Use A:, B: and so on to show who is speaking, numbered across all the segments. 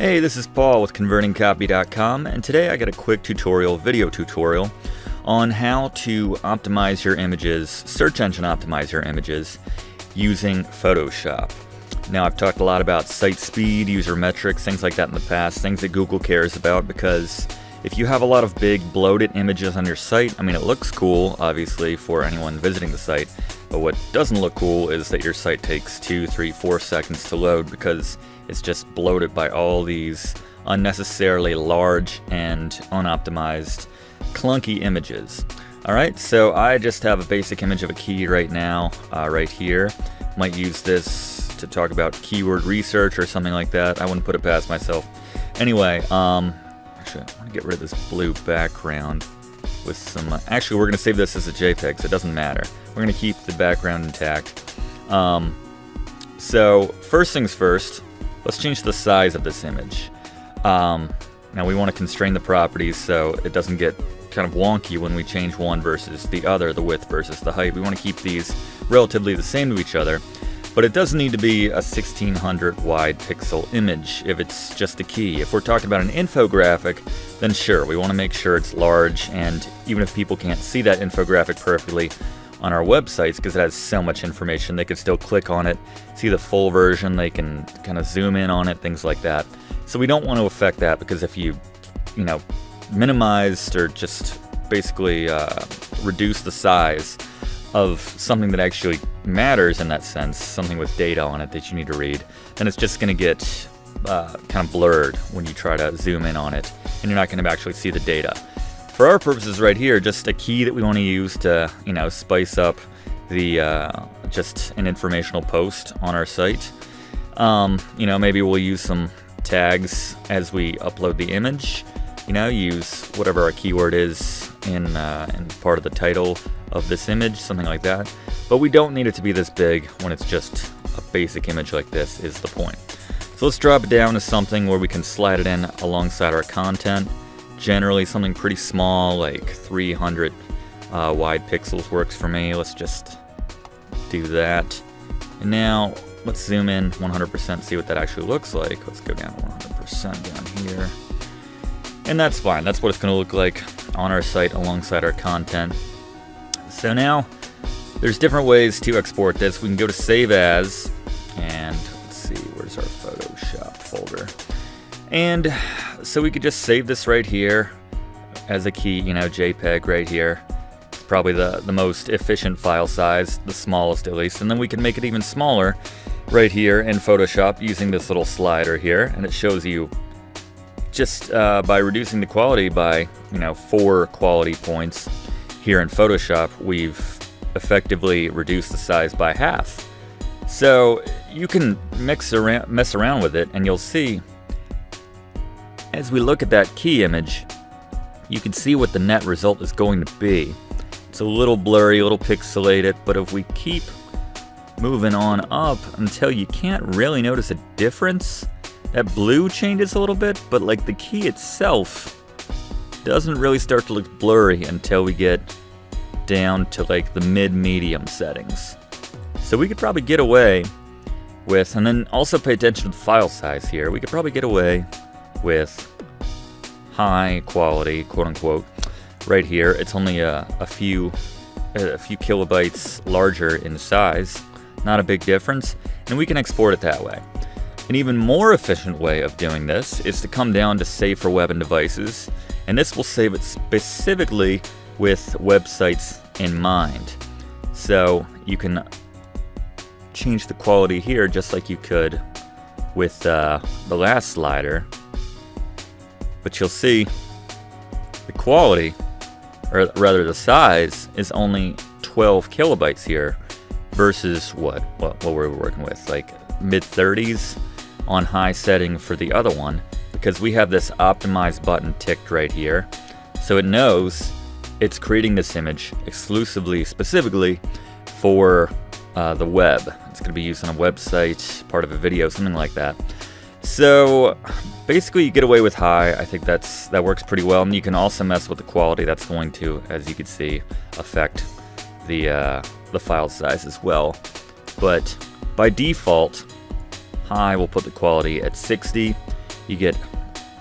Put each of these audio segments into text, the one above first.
A: Hey, this is Paul with convertingcopy.com, and today I got a quick video tutorial on how to optimize your images, search engine optimize your images using Photoshop. Now, I've talked a lot about site speed, user metrics, things like that in the past, things that Google cares about, because if you have a lot of big bloated images on your site, I mean, it looks cool, obviously, for anyone visiting the site, but what doesn't look cool is that your site takes 2, 3, 4 seconds to load because it's just bloated by all these unnecessarily large and unoptimized, clunky images. Alright, so I just have a basic image of a key right now, right here. Might use this to talk about keyword research or something like that. I wouldn't put it past myself. Anyway, actually, I want to get rid of this blue background with some... actually, we're going to save this as a JPEG, so it doesn't matter. We're going to keep the background intact. So, first things first, let's change the size of this image. Now we want to constrain the properties so it doesn't get kind of wonky when we change one versus the other, the width versus the height. We want to keep these relatively the same to each other, but it doesn't need to be a 1600 wide pixel image if it's just a key. If we're talking about an infographic, then sure, we want to make sure it's large, and even if people can't see that infographic perfectly on our websites, because it has so much information, they could still click on it, see the full version, they can kind of zoom in on it, things like that. So we don't want to affect that, because if you minimized or just basically reduce the size of something that actually matters in that sense, something with data on it that you need to read, then it's just going to get kind of blurred when you try to zoom in on it, and you're not going to actually see the data. For our purposes right here, just a key that we want to use to, spice up the just an informational post on our site. Maybe we'll use some tags as we upload the image. Use whatever our keyword is in part of the title of this image, something like that. But we don't need it to be this big when it's just a basic image like this is the point. So let's drop it down to something where we can slide it in alongside our content. Generally something pretty small, like 300 wide pixels works for me. Let's just do that. And now let's zoom in 100%, see what that actually looks like. Let's go down to 100% down here. And that's fine. That's what it's going to look like on our site alongside our content. So now there's different ways to export this. We can go to Save As, and let's see, where's our Photoshop folder? And so we could just save this right here as a key, JPEG right here. It's probably the most efficient file size, the smallest at least. And then we can make it even smaller right here in Photoshop using this little slider here. And it shows you just by reducing the quality by, 4 quality points here in Photoshop, we've effectively reduced the size by half. So you can mess around with it, and you'll see as we look at that key image, you can see what the net result is going to be. It's a little blurry, a little pixelated, but if we keep moving on up until you can't really notice a difference, that blue changes a little bit, but like the key itself doesn't really start to look blurry until we get down to like the mid-medium settings. So we could probably get away with, and then also pay attention to the file size here, we could probably get away with high quality, quote unquote, right here. It's only a few kilobytes larger in size, not a big difference, and we can export it that way. An even more efficient way of doing this is to come down to Save for Web and Devices, and this will save it specifically with websites in mind. So you can change the quality here just like you could with the last slider. But you'll see the quality, or rather the size, is only 12 kilobytes here versus what we're working with, like mid-30s on high setting for the other one, because we have this optimize button ticked right here. So it knows it's creating this image exclusively, specifically for the web. It's going to be used on a website, part of a video, something like that. So basically you get away with high. I think that works pretty well, and you can also mess with the quality. That's going to, as you can see, affect the file size as well. But by default, high will put the quality at 60, you get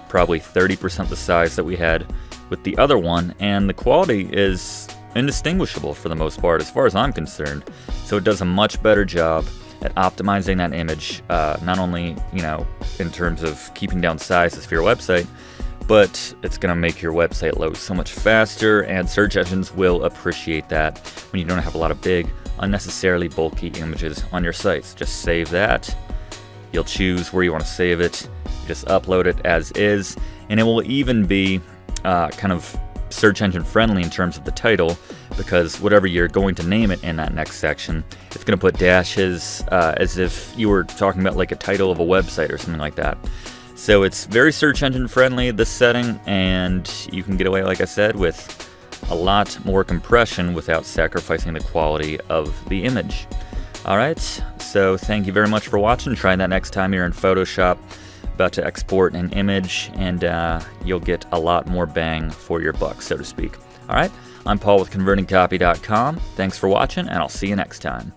A: probably 30% the size that we had with the other one, and the quality is indistinguishable for the most part as far as I'm concerned. So it does a much better job at optimizing that image, not only in terms of keeping down sizes for your website, but it's going to make your website load so much faster, and search engines will appreciate that when you don't have a lot of big, unnecessarily bulky images on your sites. Just save that. You'll choose where you want to save it. You just upload it as is, and it will even be kind of search engine friendly in terms of the title, because whatever you're going to name it in that next section, it's going to put dashes as if you were talking about like a title of a website or something like that. So it's very search engine friendly, this setting, and you can get away, like I said, with a lot more compression without sacrificing the quality of the image. Alright, so thank you very much for watching. Try that next time you're in Photoshop about to export an image, and you'll get a lot more bang for your buck, so to speak. Alright, I'm Paul with ConvertingCopy.com. Thanks for watching, and I'll see you next time.